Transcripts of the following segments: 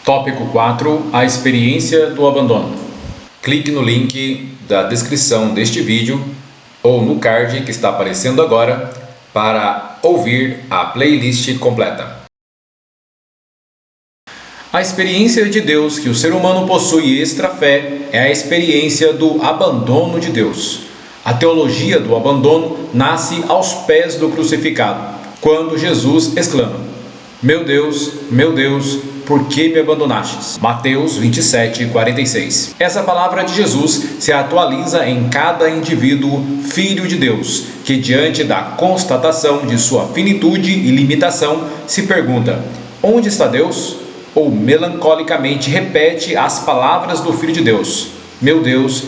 Tópico 4. A experiência do abandono. Clique no link da descrição deste vídeo ou no card que está aparecendo agora para ouvir a playlist completa. A experiência de Deus que o ser humano possui extra-fé é a experiência do abandono de Deus. A teologia do abandono nasce aos pés do crucificado, quando Jesus exclama: meu Deus, por que me abandonastes? Mateus 27:46. Essa palavra de Jesus se atualiza em cada indivíduo filho de Deus, que diante da constatação de sua finitude e limitação, se pergunta: onde está Deus? Ou melancolicamente repete as palavras do Filho de Deus: meu Deus,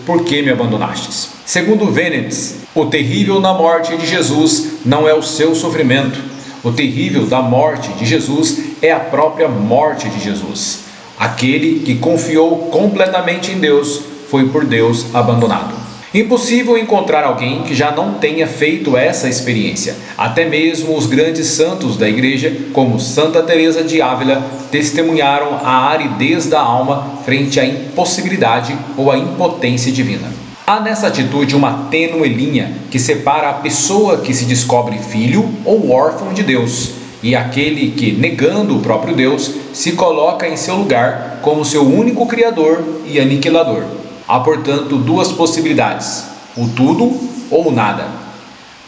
por que me abandonastes? Segundo Venetz, o terrível na morte de Jesus não é o seu sofrimento. O terrível da morte de Jesus é a própria morte de Jesus. Aquele que confiou completamente em Deus foi por Deus abandonado. Impossível encontrar alguém que já não tenha feito essa experiência. Até mesmo os grandes santos da igreja, como Santa Teresa de Ávila, testemunharam a aridez da alma frente à impossibilidade ou à impotência divina. Há nessa atitude uma tênue linha que separa a pessoa que se descobre filho ou órfão de Deus e aquele que, negando o próprio Deus, se coloca em seu lugar como seu único criador e aniquilador. Há, portanto, duas possibilidades: o tudo ou o nada.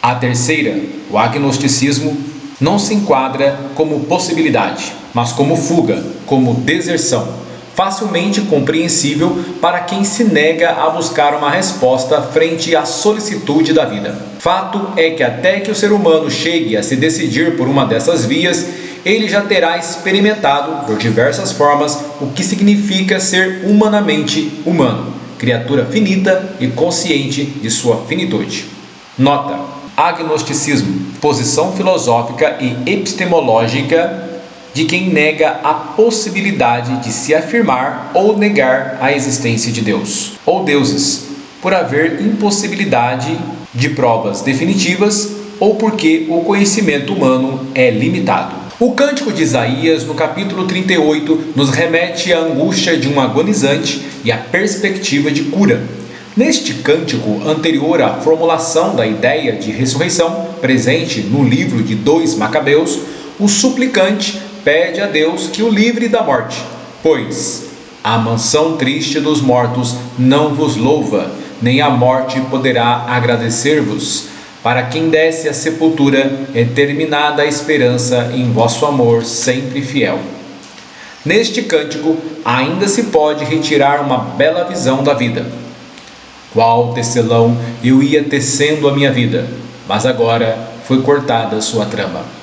A terceira, o agnosticismo, não se enquadra como possibilidade, mas como fuga, como deserção, facilmente compreensível para quem se nega a buscar uma resposta frente à solicitude da vida. Fato é que até que o ser humano chegue a se decidir por uma dessas vias, ele já terá experimentado, por diversas formas, o que significa ser humanamente humano, criatura finita e consciente de sua finitude. Nota: agnosticismo, posição filosófica e epistemológica de quem nega a possibilidade de se afirmar ou negar a existência de Deus, ou deuses, por haver impossibilidade de provas definitivas ou porque o conhecimento humano é limitado. O Cântico de Isaías, no capítulo 38, nos remete à angústia de um agonizante e à perspectiva de cura. Neste cântico, anterior à formulação da ideia de ressurreição, presente no livro de 2 Macabeus, o suplicante pede a Deus que o livre da morte, pois a mansão triste dos mortos não vos louva, nem a morte poderá agradecer-vos. Para quem desce à sepultura é terminada a esperança em vosso amor sempre fiel. Neste cântico ainda se pode retirar uma bela visão da vida. Qual tecelão eu ia tecendo a minha vida, mas agora foi cortada sua trama.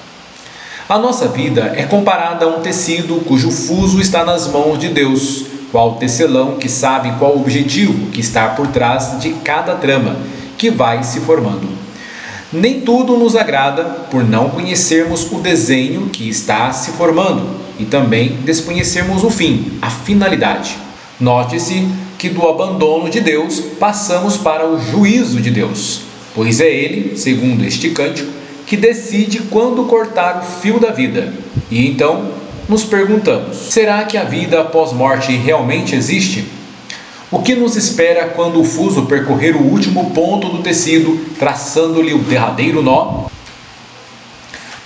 A nossa vida é comparada a um tecido cujo fuso está nas mãos de Deus, qual tecelão que sabe qual o objetivo que está por trás de cada trama que vai se formando. Nem tudo nos agrada por não conhecermos o desenho que está se formando e também desconhecermos o fim, a finalidade. Note-se que do abandono de Deus passamos para o juízo de Deus, pois é Ele, segundo este cântico, que decide quando cortar o fio da vida. E então nos perguntamos: será que a vida após morte realmente existe? O que nos espera quando o fuso percorrer o último ponto do tecido, traçando-lhe o derradeiro nó?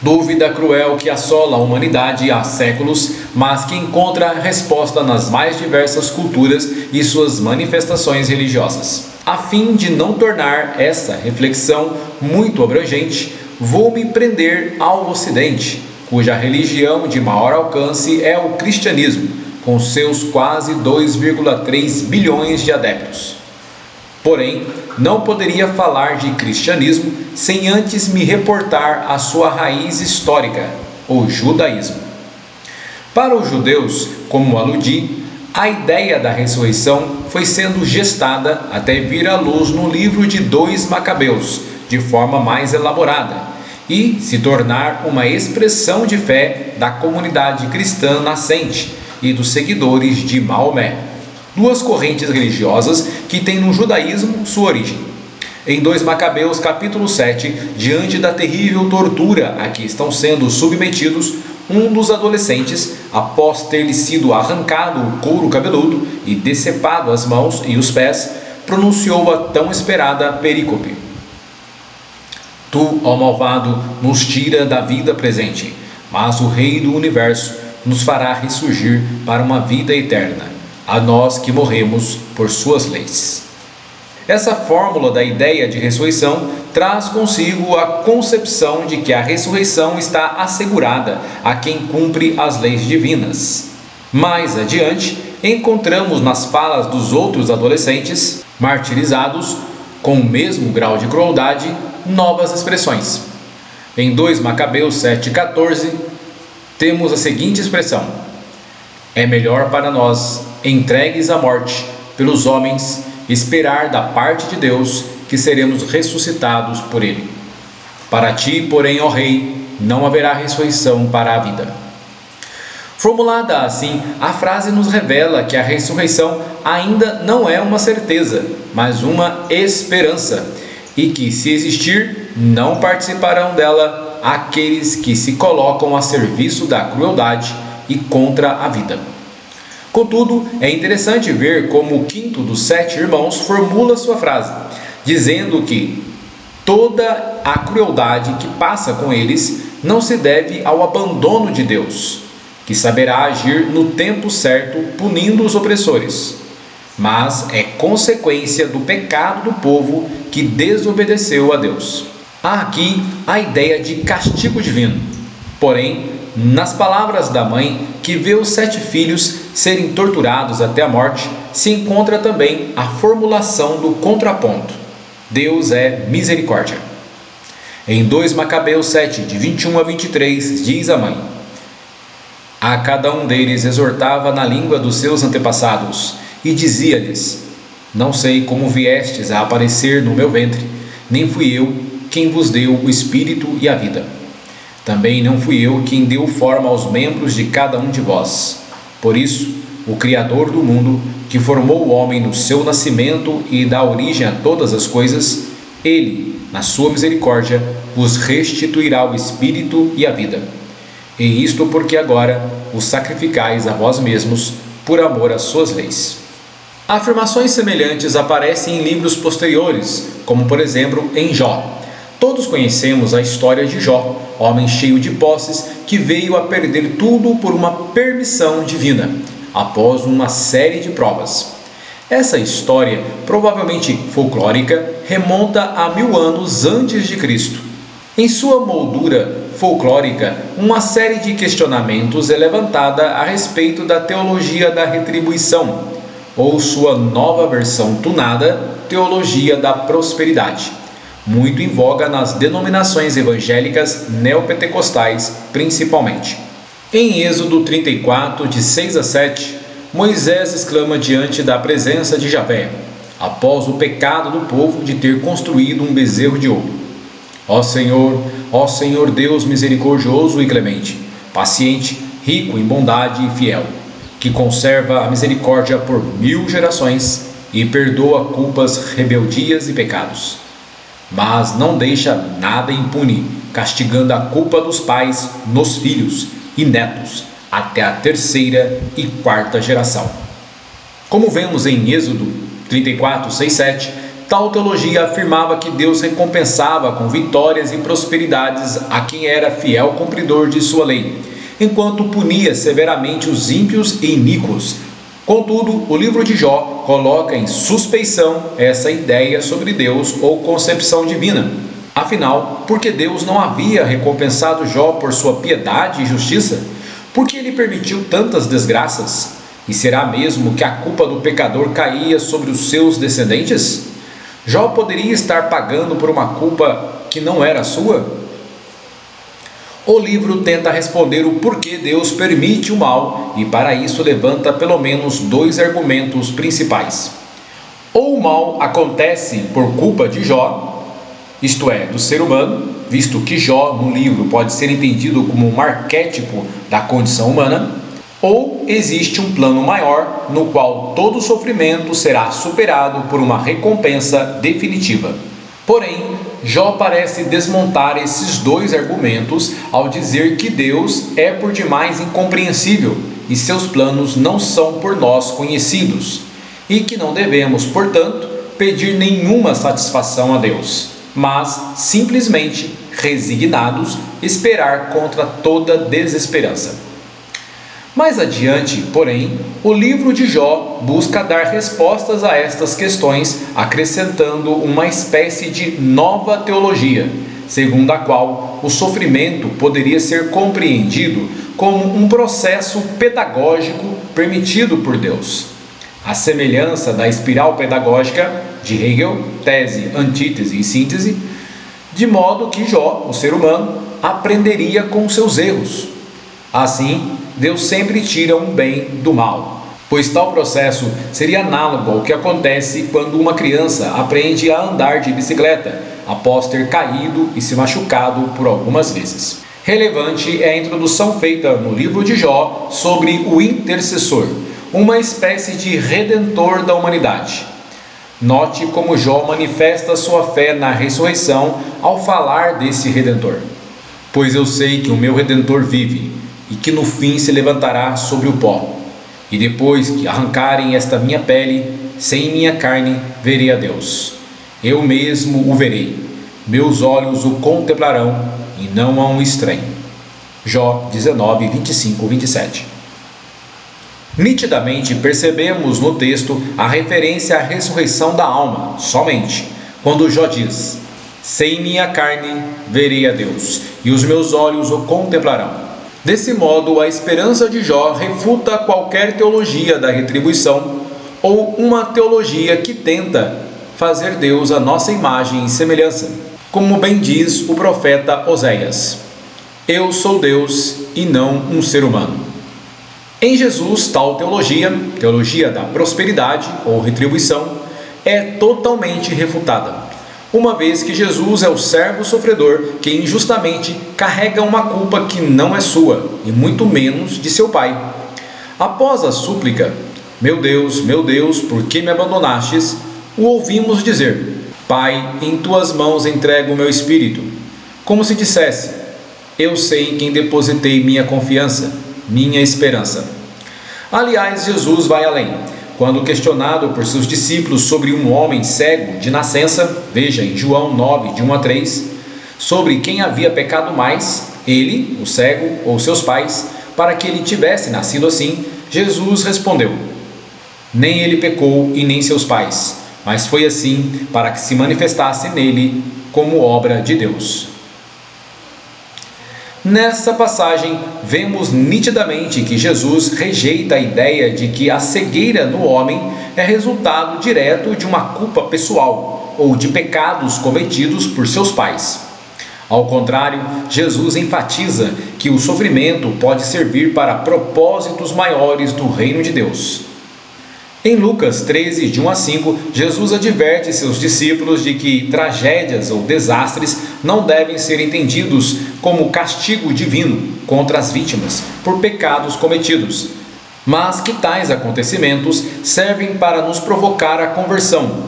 Dúvida cruel que assola a humanidade há séculos, mas que encontra resposta nas mais diversas culturas e suas manifestações religiosas. A fim de não tornar essa reflexão muito abrangente, vou me prender ao Ocidente, cuja religião de maior alcance é o cristianismo, com seus quase 2,3 bilhões de adeptos. Porém, não poderia falar de cristianismo sem antes me reportar à sua raiz histórica, o judaísmo. Para os judeus, como aludi, a ideia da ressurreição foi sendo gestada até vir à luz no livro de 2 Macabeus, de forma mais elaborada, e se tornar uma expressão de fé da comunidade cristã nascente e dos seguidores de Maomé, duas correntes religiosas que têm no judaísmo sua origem. Em 2 Macabeus capítulo 7, diante da terrível tortura a que estão sendo submetidos, um dos adolescentes, após ter-lhe sido arrancado o couro cabeludo e decepado as mãos e os pés, pronunciou a tão esperada perícope: Tu, ó malvado, nos tira da vida presente, mas o Rei do Universo nos fará ressurgir para uma vida eterna, a nós que morremos por suas leis. Essa fórmula da ideia de ressurreição traz consigo a concepção de que a ressurreição está assegurada a quem cumpre as leis divinas. Mais adiante, encontramos nas falas dos outros adolescentes, martirizados, com o mesmo grau de crueldade, novas expressões. Em 2 Macabeus 7,14, temos a seguinte expressão: É melhor para nós, entregues à morte pelos homens, esperar da parte de Deus que seremos ressuscitados por Ele. Para ti, porém, ó Rei, não haverá ressurreição para a vida. Formulada assim, a frase nos revela que a ressurreição ainda não é uma certeza, mas uma esperança, e que, se existir, não participarão dela aqueles que se colocam a serviço da crueldade e contra a vida. Contudo, é interessante ver como o quinto dos 7 irmãos formula sua frase, dizendo que toda a crueldade que passa com eles não se deve ao abandono de Deus, que saberá agir no tempo certo punindo os opressores, mas é consequência do pecado do povo que desobedeceu a Deus. Há aqui a ideia de castigo divino, porém, nas palavras da mãe que vê os 7 filhos serem torturados até a morte, se encontra também a formulação do contraponto: Deus é misericórdia. Em 2 Macabeus 7, de 21 a 23, diz a mãe: A cada um deles exortava na língua dos seus antepassados, e dizia-lhes: Não sei como viestes a aparecer no meu ventre, nem fui eu quem vos deu o espírito e a vida. Também não fui eu quem deu forma aos membros de cada um de vós. Por isso, o Criador do mundo, que formou o homem no seu nascimento e dá origem a todas as coisas, Ele, na sua misericórdia, vos restituirá o espírito e a vida. E isto porque agora os sacrificais a vós mesmos, por amor às suas leis. Afirmações semelhantes aparecem em livros posteriores, como por exemplo em Jó. Todos conhecemos a história de Jó, homem cheio de posses que veio a perder tudo por uma permissão divina, após uma série de provas. Essa história, provavelmente folclórica, remonta a 1000 anos antes de Cristo. Em sua moldura folclórica, uma série de questionamentos é levantada a respeito da teologia da retribuição, ou sua nova versão tunada, teologia da prosperidade, muito em voga nas denominações evangélicas neopentecostais principalmente. Em Êxodo 34, de 6 a 7, Moisés exclama diante da presença de Javé, após o pecado do povo de ter construído um bezerro de ouro: ó Senhor Deus misericordioso e clemente, paciente, rico em bondade e fiel, que conserva a misericórdia por 1000 gerações e perdoa culpas, rebeldias e pecados, mas não deixa nada impune, castigando a culpa dos pais nos filhos e netos, até a 3ª e 4ª geração. Como vemos em Êxodo 34, 6, 7, tal teologia afirmava que Deus recompensava com vitórias e prosperidades a quem era fiel cumpridor de sua lei, enquanto punia severamente os ímpios e iníquos. Contudo, o livro de Jó coloca em suspeição essa ideia sobre Deus ou concepção divina. Afinal, por que Deus não havia recompensado Jó por sua piedade e justiça? Por que ele permitiu tantas desgraças? E será mesmo que a culpa do pecador caía sobre os seus descendentes? Jó poderia estar pagando por uma culpa que não era sua? O livro tenta responder o porquê Deus permite o mal e para isso levanta pelo menos 2 argumentos principais. Ou o mal acontece por culpa de Jó, isto é, do ser humano, visto que Jó no livro pode ser entendido como um arquétipo da condição humana, ou existe um plano maior no qual todo sofrimento será superado por uma recompensa definitiva. Porém, Jó parece desmontar esses dois argumentos ao dizer que Deus é por demais incompreensível e seus planos não são por nós conhecidos, e que não devemos, portanto, pedir nenhuma satisfação a Deus, mas simplesmente, resignados, esperar contra toda desesperança. Mais adiante, porém, o livro de Jó busca dar respostas a estas questões, acrescentando uma espécie de nova teologia, segundo a qual o sofrimento poderia ser compreendido como um processo pedagógico permitido por Deus. A semelhança da espiral pedagógica de Hegel, tese, antítese e síntese, de modo que Jó, o ser humano, aprenderia com seus erros. Assim, Deus sempre tira um bem do mal, pois tal processo seria análogo ao que acontece quando uma criança aprende a andar de bicicleta, após ter caído e se machucado por algumas vezes. Relevante é a introdução feita no livro de Jó sobre o intercessor, uma espécie de redentor da humanidade. Note como Jó manifesta sua fé na ressurreição ao falar desse redentor. Pois eu sei que o meu redentor vive, e que no fim se levantará sobre o pó. E depois que arrancarem esta minha pele, sem minha carne, verei a Deus. Eu mesmo o verei. Meus olhos o contemplarão, e não a um estranho. Jó 19, 25, 27. Nitidamente percebemos no texto a referência à ressurreição da alma, somente, quando Jó diz: sem minha carne, verei a Deus, e os meus olhos o contemplarão. Desse modo, a esperança de Jó refuta qualquer teologia da retribuição ou uma teologia que tenta fazer Deus a nossa imagem e semelhança, como bem diz o profeta Oséias: eu sou Deus e não um ser humano. Em Jesus, tal teologia da prosperidade ou retribuição, é totalmente refutada, uma vez que Jesus é o servo sofredor que injustamente carrega uma culpa que não é sua, e muito menos de seu pai. Após a súplica, meu Deus, por que me abandonastes?, o ouvimos dizer: Pai, em tuas mãos entrego o meu espírito. Como se dissesse: eu sei em quem depositei minha confiança, minha esperança. Aliás, Jesus vai além. Quando questionado por seus discípulos sobre um homem cego de nascença, veja em João 9, de 1 a 3, sobre quem havia pecado mais, ele, o cego, ou seus pais, para que ele tivesse nascido assim, Jesus respondeu: nem ele pecou e nem seus pais, mas foi assim para que se manifestasse nele como obra de Deus. Nessa passagem, vemos nitidamente que Jesus rejeita a ideia de que a cegueira no homem é resultado direto de uma culpa pessoal ou de pecados cometidos por seus pais. Ao contrário, Jesus enfatiza que o sofrimento pode servir para propósitos maiores do reino de Deus. Em Lucas 13, de 1 a 5, Jesus adverte seus discípulos de que tragédias ou desastres não devem ser entendidos como castigo divino contra as vítimas por pecados cometidos, mas que tais acontecimentos servem para nos provocar a conversão,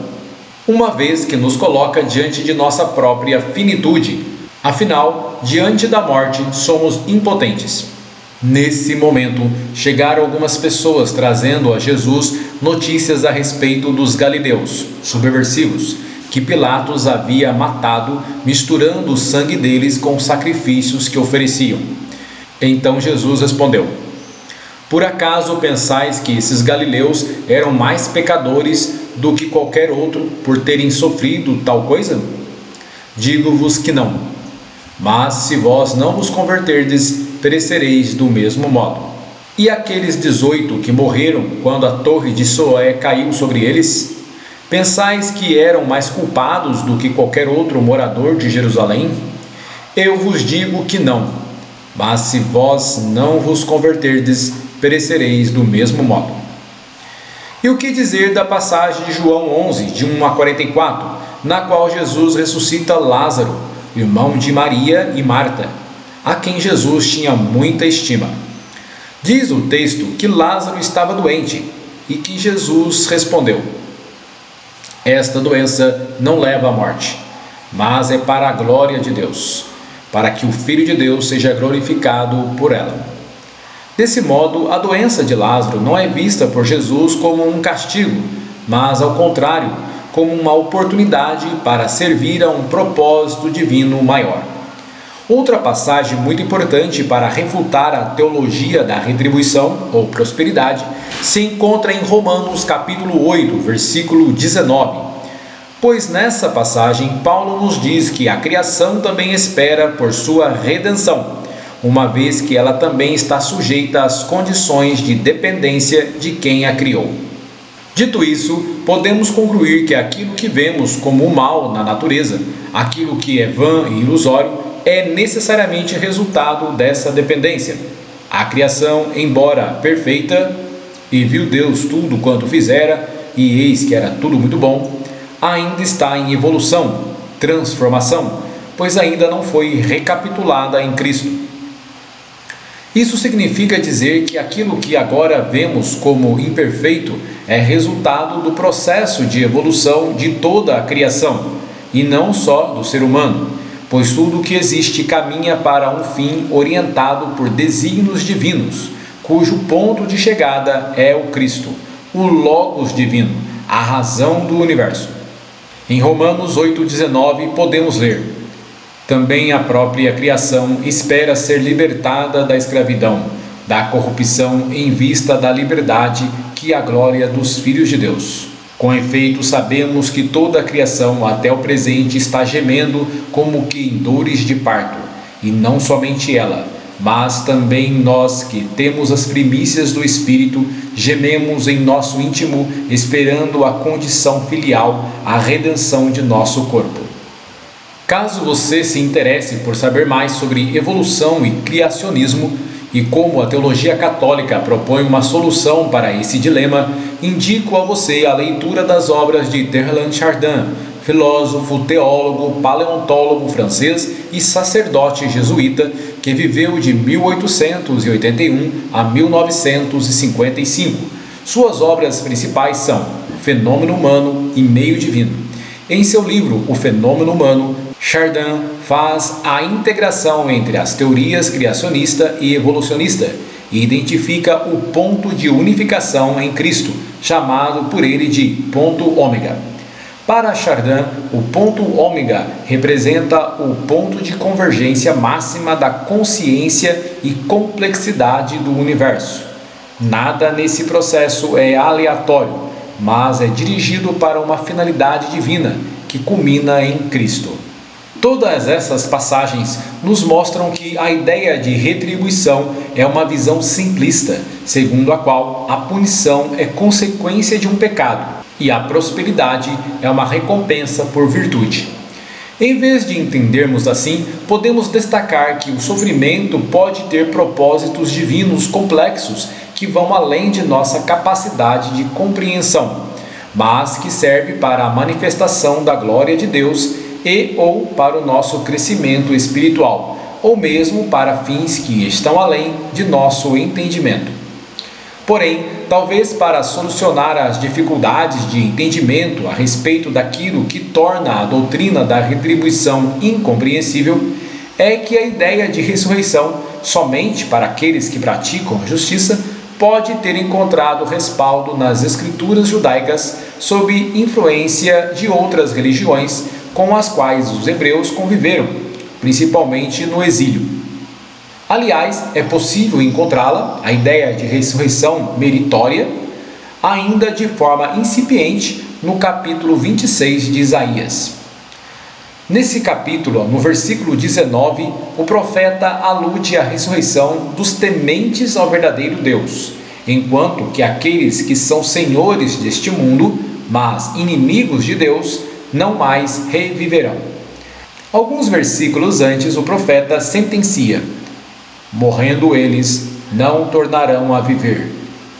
uma vez que nos coloca diante de nossa própria finitude. Afinal, diante da morte, somos impotentes. Nesse momento, chegaram algumas pessoas trazendo a Jesus notícias a respeito dos galileus, subversivos, que Pilatos havia matado, misturando o sangue deles com os sacrifícios que ofereciam. Então Jesus respondeu: por acaso pensais que esses galileus eram mais pecadores do que qualquer outro por terem sofrido tal coisa? Digo-vos que não. Mas se vós não vos converterdes, perecereis do mesmo modo. E aqueles 18 que morreram quando a torre de Siloé caiu sobre eles? Pensais que eram mais culpados do que qualquer outro morador de Jerusalém? Eu vos digo que não. Mas se vós não vos converterdes, perecereis do mesmo modo. E o que dizer da passagem de João 11, de 1 a 44, na qual Jesus ressuscita Lázaro, irmão de Maria e Marta, a quem Jesus tinha muita estima? Diz o texto que Lázaro estava doente e que Jesus respondeu: esta doença não leva à morte, mas é para a glória de Deus, para que o Filho de Deus seja glorificado por ela. Desse modo, a doença de Lázaro não é vista por Jesus como um castigo, mas, ao contrário, como uma oportunidade para servir a um propósito divino maior. Outra passagem muito importante para refutar a teologia da retribuição ou prosperidade se encontra em Romanos capítulo 8, versículo 19. Pois nessa passagem Paulo nos diz que a criação também espera por sua redenção, uma vez que ela também está sujeita às condições de dependência de quem a criou. Dito isso, podemos concluir que aquilo que vemos como o mal na natureza, aquilo que é vã e ilusório, é necessariamente resultado dessa dependência. A criação, embora perfeita, e viu Deus tudo quanto fizera, e eis que era tudo muito bom, ainda está em evolução, transformação, pois ainda não foi recapitulada em Cristo. Isso significa dizer que aquilo que agora vemos como imperfeito é resultado do processo de evolução de toda a criação, e não só do ser humano, pois tudo que existe caminha para um fim orientado por desígnios divinos, cujo ponto de chegada é o Cristo, o Logos divino, a razão do universo. Em Romanos 8,19 podemos ler: também a própria criação espera ser libertada da escravidão, da corrupção em vista da liberdade, que é a glória dos filhos de Deus. Com efeito, sabemos que toda a criação até o presente está gemendo como que em dores de parto, e não somente ela, mas também nós que temos as primícias do Espírito, gememos em nosso íntimo, esperando a condição filial, a redenção de nosso corpo. Caso você se interesse por saber mais sobre evolução e criacionismo, e como a teologia católica propõe uma solução para esse dilema, indico a você a leitura das obras de Teilhard de Chardin, filósofo, teólogo, paleontólogo francês e sacerdote jesuíta, que viveu de 1881 a 1955. Suas obras principais são Fenômeno Humano e Meio Divino. Em seu livro O Fenômeno Humano, Chardin faz a integração entre as teorias criacionista e evolucionista e identifica o ponto de unificação em Cristo, chamado por ele de ponto ômega. Para Chardin, o ponto ômega representa o ponto de convergência máxima da consciência e complexidade do universo. Nada nesse processo é aleatório, mas é dirigido para uma finalidade divina, que culmina em Cristo. Todas essas passagens nos mostram que a ideia de retribuição é uma visão simplista, segundo a qual a punição é consequência de um pecado e a prosperidade é uma recompensa por virtude. Em vez de entendermos assim, podemos destacar que o sofrimento pode ter propósitos divinos complexos que vão além de nossa capacidade de compreensão, mas que serve para a manifestação da glória de Deus e ou para o nosso crescimento espiritual, ou mesmo para fins que estão além de nosso entendimento. Porém, talvez para solucionar as dificuldades de entendimento a respeito daquilo que torna a doutrina da retribuição incompreensível, é que a ideia de ressurreição, somente para aqueles que praticam a justiça, pode ter encontrado respaldo nas escrituras judaicas sob influência de outras religiões com as quais os hebreus conviveram, principalmente no exílio. Aliás, é possível encontrá-la, a ideia de ressurreição meritória, ainda de forma incipiente no capítulo 26 de Isaías. Nesse capítulo, no versículo 19, o profeta alude à ressurreição dos tementes ao verdadeiro Deus, enquanto que aqueles que são senhores deste mundo, mas inimigos de Deus, não mais reviverão. Alguns versículos antes, o profeta sentencia: morrendo eles, não tornarão a viver,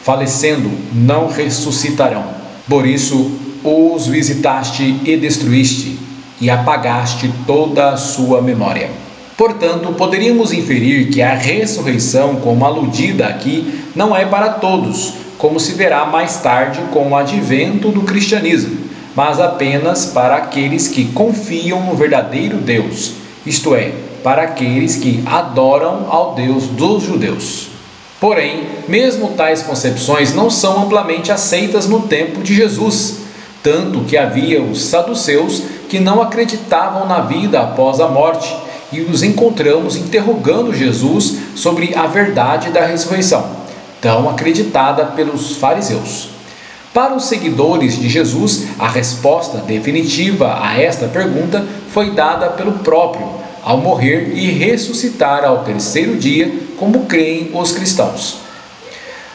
falecendo, não ressuscitarão. Por isso, os visitaste e destruíste, e apagaste toda a sua memória. Portanto, poderíamos inferir que a ressurreição, como aludida aqui, não é para todos, como se verá mais tarde com o advento do cristianismo, mas apenas para aqueles que confiam no verdadeiro Deus, isto é, para aqueles que adoram ao Deus dos judeus. Porém, mesmo tais concepções não são amplamente aceitas no tempo de Jesus, tanto que havia os saduceus que não acreditavam na vida após a morte, e os encontramos interrogando Jesus sobre a verdade da ressurreição, tão acreditada pelos fariseus. Para os seguidores de Jesus, a resposta definitiva a esta pergunta foi dada pelo próprio, ao morrer e ressuscitar ao terceiro dia, como creem os cristãos.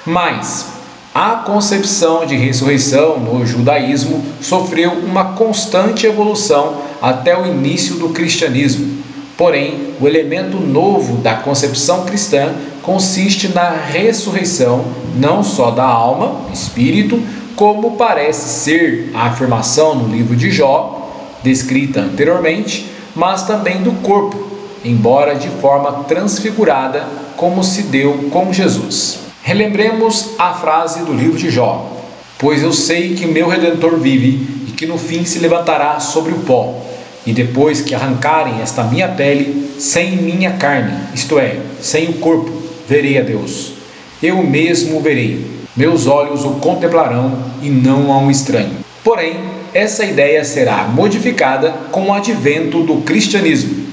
Mas a concepção de ressurreição no judaísmo sofreu uma constante evolução até o início do cristianismo. Porém, o elemento novo da concepção cristã consiste na ressurreição não só da alma, espírito, como parece ser a afirmação no livro de Jó, descrita anteriormente, mas também do corpo, embora de forma transfigurada, como se deu com Jesus. Relembremos a frase do livro de Jó: pois eu sei que meu Redentor vive e que no fim se levantará sobre o pó. E depois que arrancarem esta minha pele, sem minha carne, isto é, sem o corpo, verei a Deus. Eu mesmo o verei, meus olhos o contemplarão e não a um estranho. Porém, essa ideia será modificada com o advento do cristianismo.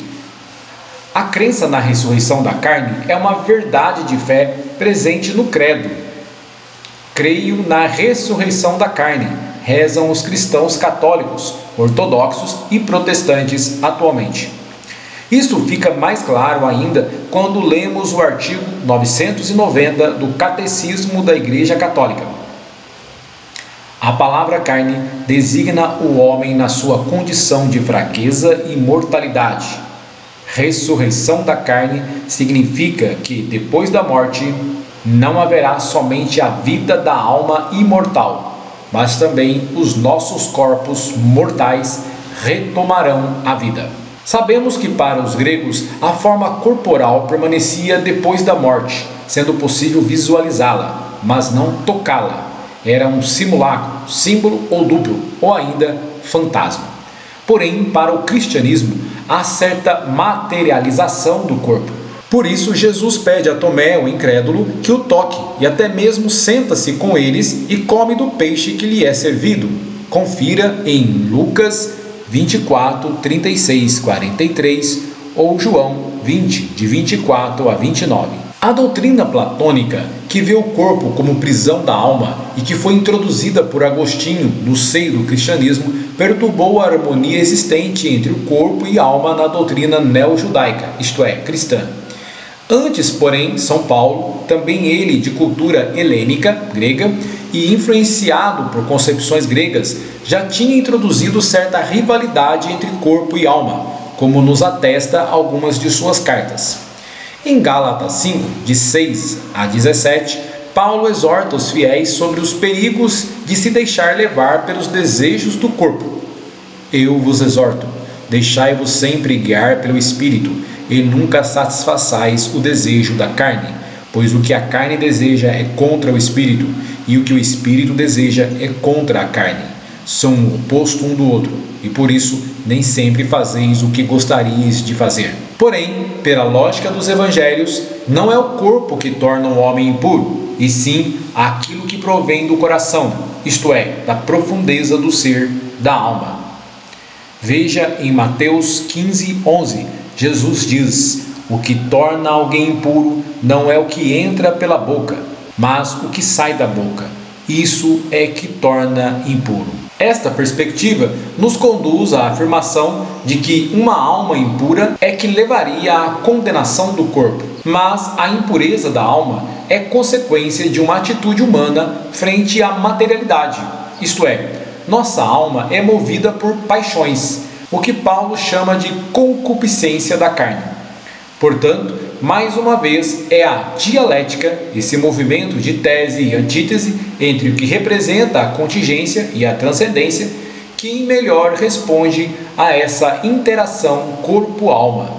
A crença na ressurreição da carne é uma verdade de fé presente no credo. Creio na ressurreição da carne, rezam os cristãos católicos, ortodoxos e protestantes atualmente. Isto fica mais claro ainda quando lemos o artigo 990 do Catecismo da Igreja Católica. A palavra carne designa o homem na sua condição de fraqueza e mortalidade. Ressurreição da carne significa que, depois da morte, não haverá somente a vida da alma imortal, mas também os nossos corpos mortais retomarão a vida. Sabemos que para os gregos a forma corporal permanecia depois da morte, sendo possível visualizá-la, mas não tocá-la. Era um simulacro, símbolo ou duplo, ou ainda fantasma. Porém, para o cristianismo, há certa materialização do corpo. Por isso, Jesus pede a Tomé, o incrédulo, que o toque e até mesmo senta-se com eles e come do peixe que lhe é servido. Confira em Lucas 24, 36, 43 ou João 20, de 24 a 29. A doutrina platônica, que vê o corpo como prisão da alma e que foi introduzida por Agostinho no seio do cristianismo, perturbou a harmonia existente entre o corpo e alma na doutrina neo-judaica, isto é, cristã. Antes, porém, São Paulo, também ele de cultura helênica, grega, e influenciado por concepções gregas, já tinha introduzido certa rivalidade entre corpo e alma, como nos atesta algumas de suas cartas. Em Gálatas 5, de 6 a 17, Paulo exorta os fiéis sobre os perigos de se deixar levar pelos desejos do corpo. Eu vos exorto, deixai-vos sempre guiar pelo Espírito, e nunca satisfaçais o desejo da carne, pois o que a carne deseja é contra o Espírito, e o que o Espírito deseja é contra a carne. São o oposto um do outro, e por isso nem sempre fazeis o que gostaríeis de fazer. Porém, pela lógica dos evangelhos, não é o corpo que torna o homem impuro, e sim aquilo que provém do coração, isto é, da profundeza do ser, da alma. Veja em Mateus 15, 11, Jesus diz: o que torna alguém impuro não é o que entra pela boca, mas o que sai da boca. Isso é que torna impuro. Esta perspectiva nos conduz à afirmação de que uma alma impura é que levaria à condenação do corpo, mas a impureza da alma é consequência de uma atitude humana frente à materialidade, isto é, nossa alma é movida por paixões, o que Paulo chama de concupiscência da carne. Portanto, mais uma vez, é a dialética, esse movimento de tese e antítese entre o que representa a contingência e a transcendência, que melhor responde a essa interação corpo-alma.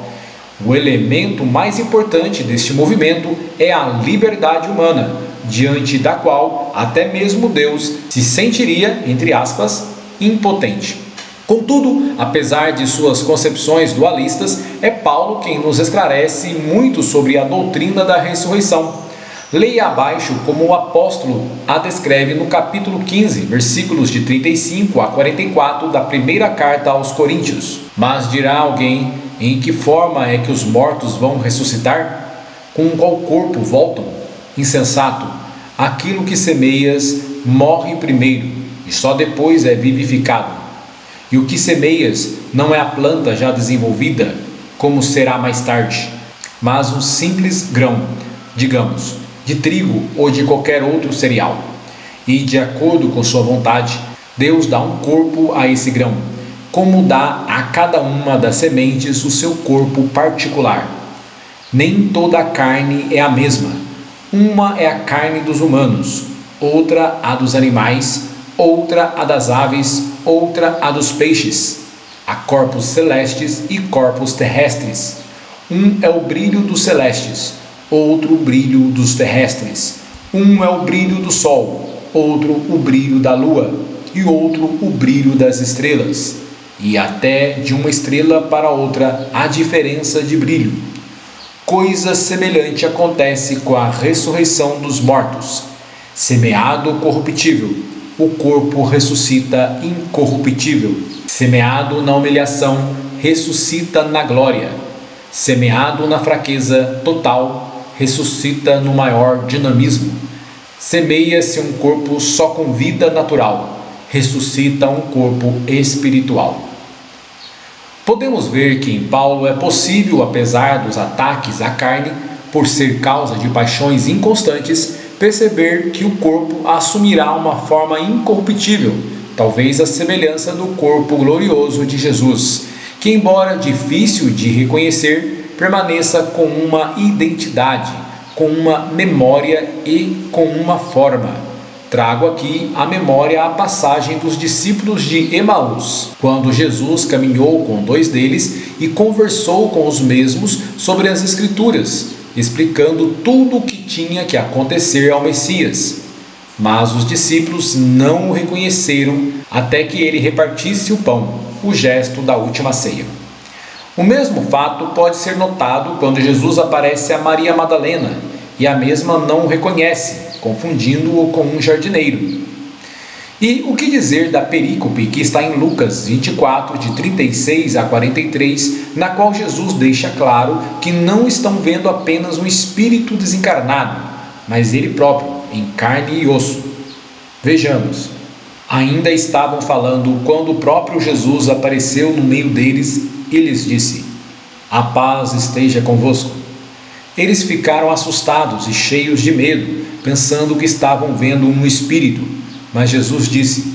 O elemento mais importante deste movimento é a liberdade humana, diante da qual até mesmo Deus se sentiria, entre aspas, impotente. Contudo, apesar de suas concepções dualistas, é Paulo quem nos esclarece muito sobre a doutrina da ressurreição. Leia abaixo como o apóstolo a descreve no capítulo 15, versículos de 35 a 44 da primeira carta aos Coríntios. Mas dirá alguém: em que forma é que os mortos vão ressuscitar? Com qual corpo voltam? Insensato! Aquilo que semeias morre primeiro, e só depois é vivificado. E o que semeias não é a planta já desenvolvida, como será mais tarde, mas um simples grão, digamos, de trigo ou de qualquer outro cereal. E, de acordo com sua vontade, Deus dá um corpo a esse grão, como dá a cada uma das sementes o seu corpo particular. Nem toda a carne é a mesma. Uma é a carne dos humanos, outra a dos animais, outra a das aves, outra a dos peixes. Há corpos celestes e corpos terrestres. Um é o brilho dos celestes, outro o brilho dos terrestres. Um é o brilho do sol, outro o brilho da lua, e outro o brilho das estrelas. E até de uma estrela para outra há diferença de brilho. Coisa semelhante acontece com a ressurreição dos mortos. Semeado corruptível, o corpo ressuscita incorruptível. Semeado na humilhação, ressuscita na glória. Semeado na fraqueza total, ressuscita no maior dinamismo. Semeia-se um corpo só com vida natural, ressuscita um corpo espiritual. Podemos ver que em Paulo é possível, apesar dos ataques à carne, por ser causa de paixões inconstantes, perceber que o corpo assumirá uma forma incorruptível, talvez a semelhança do corpo glorioso de Jesus, que, embora difícil de reconhecer, permaneça com uma identidade, com uma memória e com uma forma. Trago aqui à memória a passagem dos discípulos de Emaús, quando Jesus caminhou com dois deles e conversou com os mesmos sobre as Escrituras, explicando tudo o que tinha que acontecer ao Messias. Mas os discípulos não o reconheceram até que ele repartisse o pão, o gesto da última ceia. O mesmo fato pode ser notado quando Jesus aparece a Maria Madalena e a mesma não o reconhece, confundindo-o com um jardineiro. E o que dizer da perícope que está em Lucas 24, de 36 a 43, na qual Jesus deixa claro que não estão vendo apenas um espírito desencarnado, mas ele próprio, em carne e osso. Vejamos. Ainda estavam falando quando o próprio Jesus apareceu no meio deles e lhes disse: "A paz esteja convosco." Eles ficaram assustados e cheios de medo, pensando que estavam vendo um espírito. Mas Jesus disse: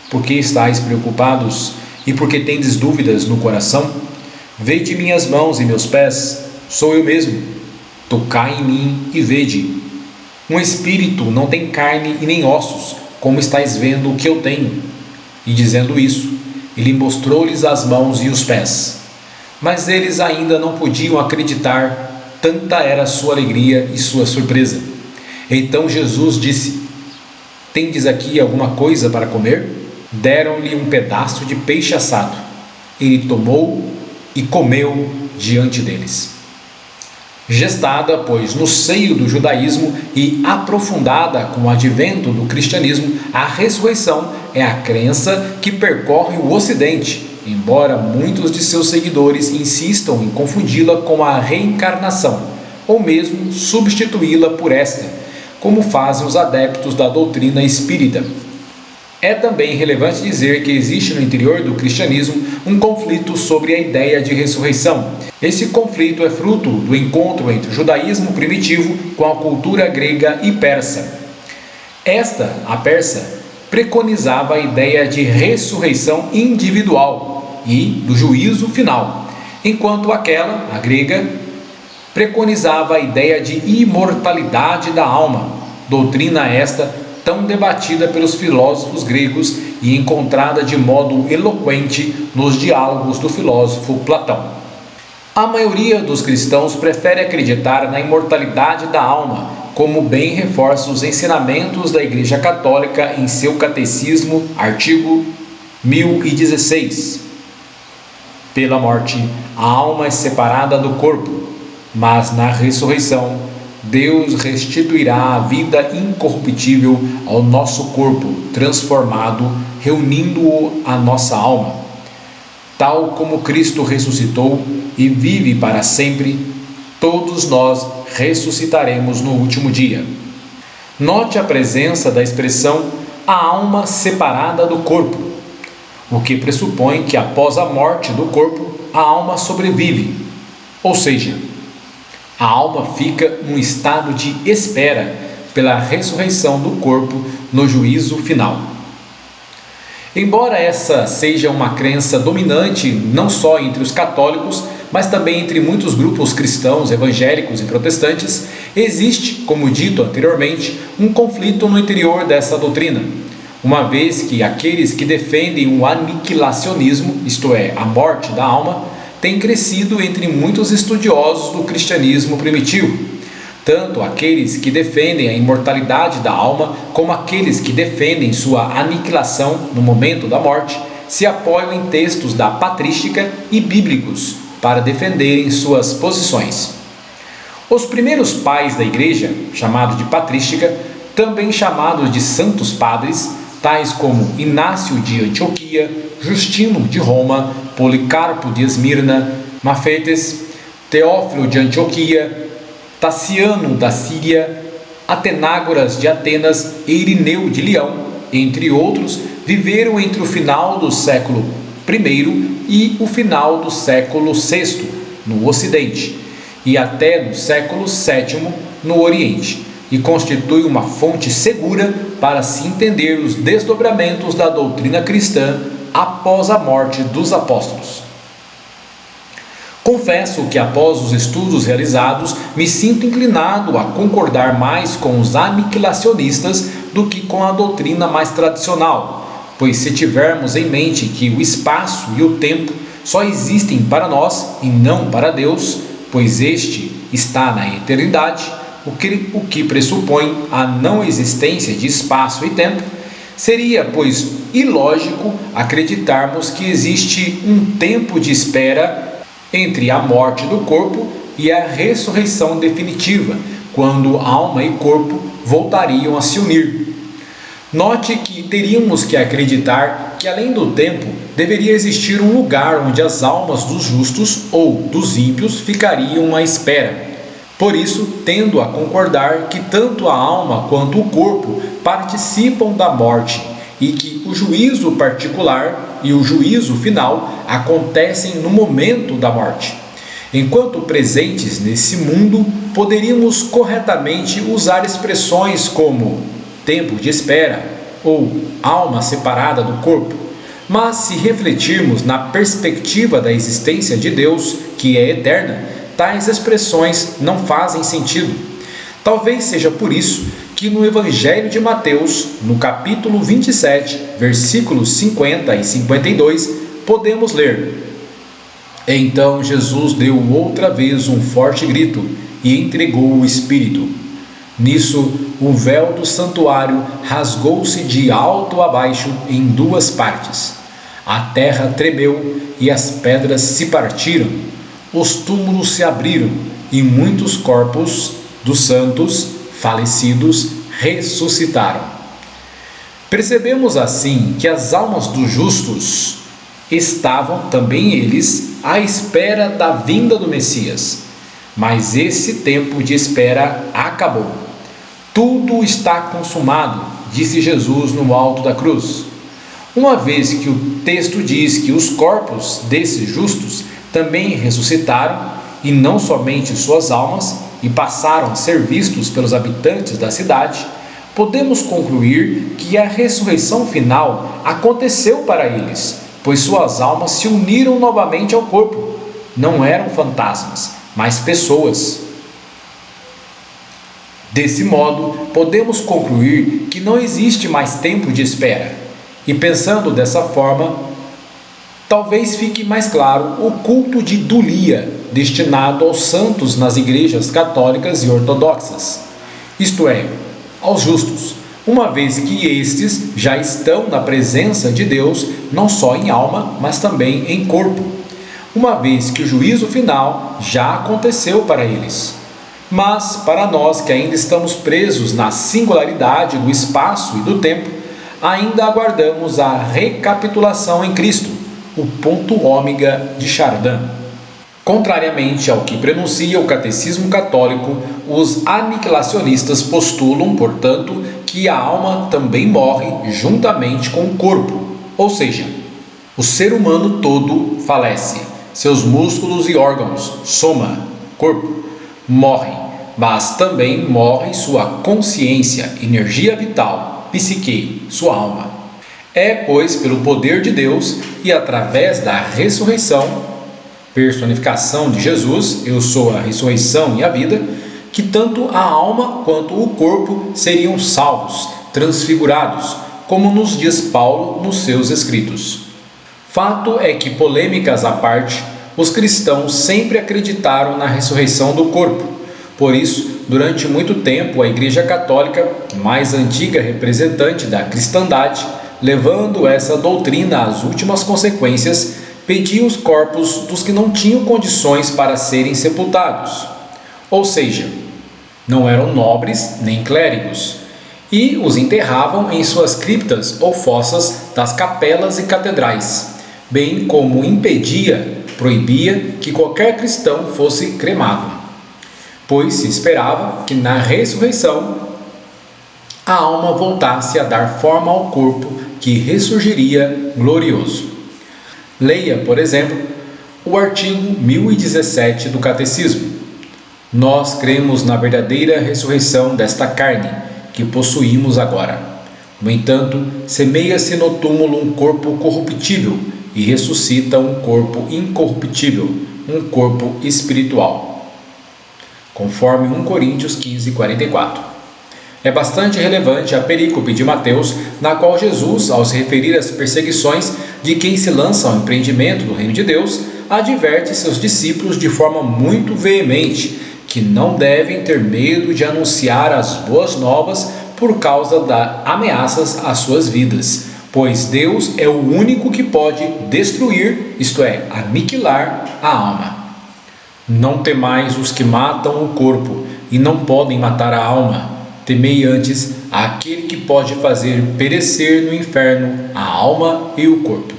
"Por que estáis preocupados e por que tendes dúvidas no coração? Vede minhas mãos e meus pés, sou eu mesmo. Tocai em mim e vede. Um espírito não tem carne e nem ossos, como estáis vendo o que eu tenho." E dizendo isso, ele mostrou-lhes as mãos e os pés. Mas eles ainda não podiam acreditar, tanta era a sua alegria e sua surpresa. Então Jesus disse: "Tendes aqui alguma coisa para comer?" Deram-lhe um pedaço de peixe assado. Ele tomou e comeu diante deles. Gestada, pois, no seio do judaísmo e aprofundada com o advento do cristianismo, a ressurreição é a crença que percorre o Ocidente, embora muitos de seus seguidores insistam em confundi-la com a reencarnação, ou mesmo substituí-la por esta, como fazem os adeptos da doutrina espírita. É também relevante dizer que existe no interior do cristianismo um conflito sobre a ideia de ressurreição. Esse conflito é fruto do encontro entre o judaísmo primitivo com a cultura grega e persa. A persa, preconizava a ideia de ressurreição individual e do juízo final, enquanto aquela, a grega, preconizava a ideia de imortalidade da alma, doutrina esta tão debatida pelos filósofos gregos e encontrada de modo eloquente nos diálogos do filósofo Platão. A maioria dos cristãos prefere acreditar na imortalidade da alma, como bem reforça os ensinamentos da Igreja Católica em seu catecismo, artigo 1016. Pela morte, a alma é separada do corpo, mas na ressurreição, Deus restituirá a vida incorruptível ao nosso corpo transformado, reunindo-o à nossa alma. Tal como Cristo ressuscitou e vive para sempre, todos nós ressuscitaremos no último dia. Note a presença da expressão "a alma separada do corpo", o que pressupõe que após a morte do corpo, a alma sobrevive, ou seja, a alma fica num estado de espera pela ressurreição do corpo no juízo final. Embora essa seja uma crença dominante não só entre os católicos, mas também entre muitos grupos cristãos, evangélicos e protestantes, existe, como dito anteriormente, um conflito no interior dessa doutrina, uma vez que aqueles que defendem o aniquilacionismo, isto é, a morte da alma, têm crescido entre muitos estudiosos do cristianismo primitivo. Tanto aqueles que defendem a imortalidade da alma, como aqueles que defendem sua aniquilação no momento da morte, se apoiam em textos da patrística e bíblicos para defenderem suas posições. Os primeiros pais da igreja, chamados de patrística, também chamados de santos padres, tais como Inácio de Antioquia, Justino de Roma, Policarpo de Esmirna, Mafetes, Teófilo de Antioquia, Taciano da Síria, Atenágoras de Atenas e Irineu de Leão, entre outros, viveram entre o final do século I e o final do século VI no Ocidente e até no século VII no Oriente, e constitui uma fonte segura para se entender os desdobramentos da doutrina cristã após a morte dos apóstolos. Confesso que após os estudos realizados, me sinto inclinado a concordar mais com os aniquilacionistas do que com a doutrina mais tradicional, pois se tivermos em mente que o espaço e o tempo só existem para nós e não para Deus, pois este está na eternidade, o que pressupõe a não existência de espaço e tempo, seria, pois, ilógico acreditarmos que existe um tempo de espera entre a morte do corpo e a ressurreição definitiva, quando alma e corpo voltariam a se unir. Note que teríamos que acreditar que, além do tempo, deveria existir um lugar onde as almas dos justos ou dos ímpios ficariam à espera. Por isso, tendo a concordar que tanto a alma quanto o corpo participam da morte e que o juízo particular e o juízo final acontecem no momento da morte. Enquanto presentes nesse mundo, poderíamos corretamente usar expressões como tempo de espera ou alma separada do corpo, mas se refletirmos na perspectiva da existência de Deus, que é eterna, tais expressões não fazem sentido. Talvez seja por isso que no Evangelho de Mateus, no capítulo 27, versículos 50 e 52, podemos ler: Então Jesus deu outra vez um forte grito e entregou o Espírito. Nisso, o véu do santuário rasgou-se de alto a baixo em duas partes. A terra tremeu e as pedras se partiram. Os túmulos se abriram e muitos corpos dos santos falecidos ressuscitaram. Percebemos assim que as almas dos justos estavam também eles à espera da vinda do Messias, mas esse tempo de espera acabou. Tudo está consumado, disse Jesus no alto da cruz. Uma vez que o texto diz que os corpos desses justos também ressuscitaram, e não somente suas almas, e passaram a ser vistos pelos habitantes da cidade, podemos concluir que a ressurreição final aconteceu para eles, pois suas almas se uniram novamente ao corpo. Não eram fantasmas, mas pessoas. Desse modo, podemos concluir que não existe mais tempo de espera. E pensando dessa forma, talvez fique mais claro o culto de dulia destinado aos santos nas igrejas católicas e ortodoxas, isto é, aos justos, uma vez que estes já estão na presença de Deus, não só em alma, mas também em corpo, uma vez que o juízo final já aconteceu para eles. Mas, para nós que ainda estamos presos na singularidade do espaço e do tempo, ainda aguardamos a recapitulação em Cristo, o ponto ômega de Chardin. Contrariamente ao que prenuncia o Catecismo Católico, os aniquilacionistas postulam, portanto, que a alma também morre juntamente com o corpo, ou seja, o ser humano todo falece, seus músculos e órgãos, soma, corpo, morrem, mas também morre sua consciência, energia vital, psique, sua alma. É, pois, pelo poder de Deus e através da ressurreição, personificação de Jesus, eu sou a ressurreição e a vida, que tanto a alma quanto o corpo seriam salvos, transfigurados, como nos diz Paulo nos seus escritos. Fato é que, polêmicas à parte, os cristãos sempre acreditaram na ressurreição do corpo. Por isso, durante muito tempo, a Igreja Católica, mais antiga representante da cristandade, levando essa doutrina às últimas consequências, pedia os corpos dos que não tinham condições para serem sepultados, ou seja, não eram nobres nem clérigos, e os enterravam em suas criptas ou fossas das capelas e catedrais, bem como proibia que qualquer cristão fosse cremado, pois se esperava que na ressurreição a alma voltasse a dar forma ao corpo que ressurgiria glorioso. Leia, por exemplo, o artigo 1017 do Catecismo. Nós cremos na verdadeira ressurreição desta carne que possuímos agora. No entanto, semeia-se no túmulo um corpo corruptível e ressuscita um corpo incorruptível, um corpo espiritual. Conforme 1 Coríntios 15, 44. É bastante relevante a perícope de Mateus, na qual Jesus, ao se referir às perseguições de quem se lança ao empreendimento do reino de Deus, adverte seus discípulos de forma muito veemente que não devem ter medo de anunciar as boas novas por causa das ameaças às suas vidas, pois Deus é o único que pode destruir, isto é, aniquilar a alma. Não temais os que matam o corpo e não podem matar a alma. Temei antes aquele que pode fazer perecer no inferno a alma e o corpo.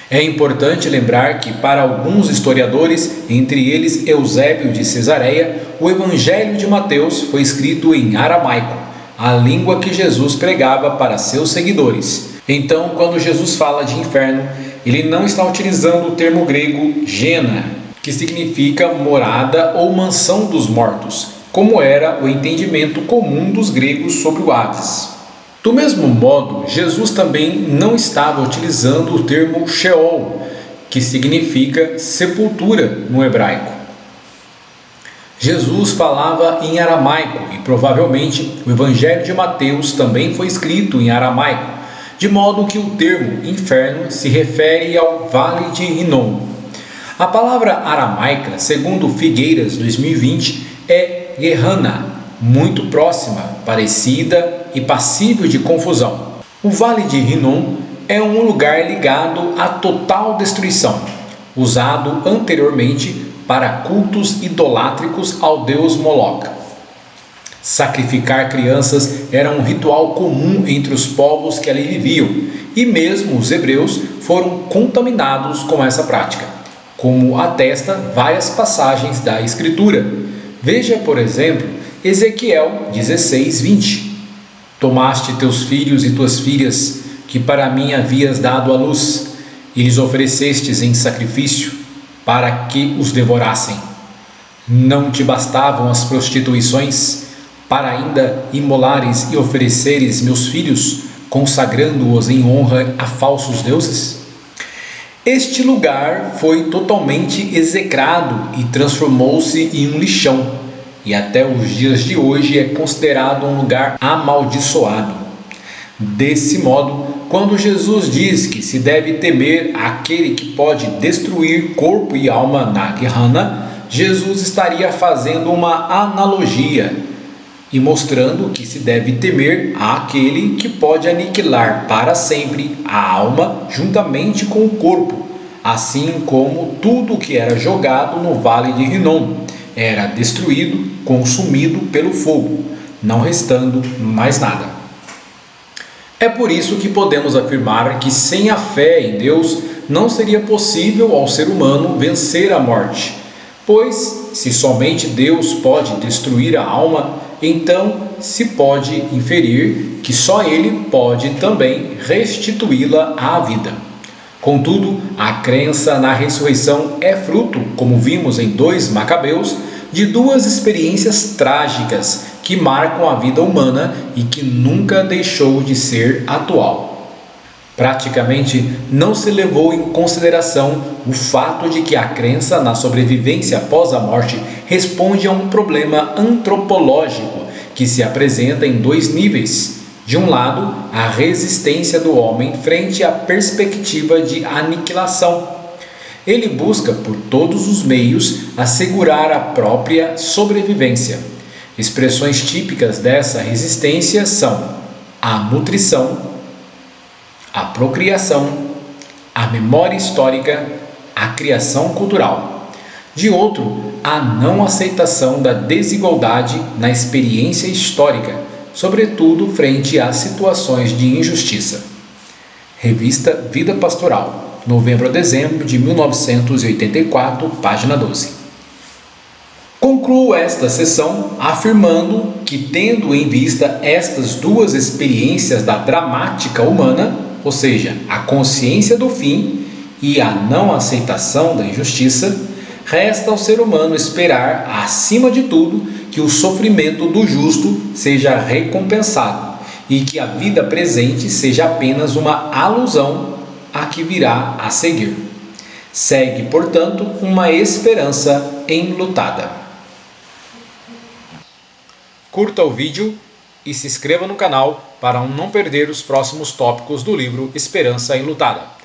É importante lembrar que, para alguns historiadores, entre eles Eusébio de Cesareia, o Evangelho de Mateus foi escrito em aramaico, a língua que Jesus pregava para seus seguidores. Então, quando Jesus fala de inferno, ele não está utilizando o termo grego gena, que significa morada ou mansão dos mortos, como era o entendimento comum dos gregos sobre o Hades. Do mesmo modo, Jesus também não estava utilizando o termo Sheol, que significa sepultura no hebraico. Jesus falava em aramaico e provavelmente o Evangelho de Mateus também foi escrito em aramaico, de modo que o termo inferno se refere ao Vale de Hinnom. A palavra aramaica, segundo Figueiras 2020, é Gehenna, muito próxima, parecida e passível de confusão. O Vale de Hinnom é um lugar ligado à total destruição, usado anteriormente para cultos idolátricos ao deus Moloch. Sacrificar crianças era um ritual comum entre os povos que ali viviam, e mesmo os hebreus foram contaminados com essa prática, como atesta várias passagens da Escritura. Veja, por exemplo, Ezequiel 16, 20. Tomaste teus filhos e tuas filhas, que para mim havias dado à luz, e lhes oferecestes em sacrifício, para que os devorassem. Não te bastavam as prostituições, para ainda imolares e ofereceres meus filhos, consagrando-os em honra a falsos deuses? Este lugar foi totalmente execrado e transformou-se em um lixão, e até os dias de hoje é considerado um lugar amaldiçoado. Desse modo, quando Jesus diz que se deve temer aquele que pode destruir corpo e alma na Gehenna, Jesus estaria fazendo uma analogia. e mostrando que se deve temer àquele que pode aniquilar para sempre a alma juntamente com o corpo, assim como tudo o que era jogado no vale de Rinom era destruído, consumido pelo fogo, não restando mais nada. É por isso que podemos afirmar que sem a fé em Deus não seria possível ao ser humano vencer a morte, pois se somente Deus pode destruir a alma, então se pode inferir que só Ele pode também restituí-la à vida. Contudo, a crença na ressurreição é fruto, como vimos em 2 Macabeus, de duas experiências trágicas que marcam a vida humana e que nunca deixou de ser atual. Praticamente não se levou em consideração o fato de que a crença na sobrevivência após a morte responde a um problema antropológico que se apresenta em dois níveis. De um lado, a resistência do homem frente à perspectiva de aniquilação. Ele busca por todos os meios assegurar a própria sobrevivência. Expressões típicas dessa resistência são a nutrição, a procriação, a memória histórica, a criação cultural. De outro, a não aceitação da desigualdade na experiência histórica, sobretudo frente a situações de injustiça. Revista Vida Pastoral, novembro a dezembro de 1984, página 12. Concluo esta sessão afirmando que, tendo em vista estas duas experiências da dramática humana, ou seja, a consciência do fim e a não aceitação da injustiça, resta ao ser humano esperar, acima de tudo, que o sofrimento do justo seja recompensado e que a vida presente seja apenas uma alusão à que virá a seguir. Segue, portanto, uma esperança enlutada. Curta o vídeo e se inscreva no canal para não perder os próximos tópicos do livro Esperança Enlutada.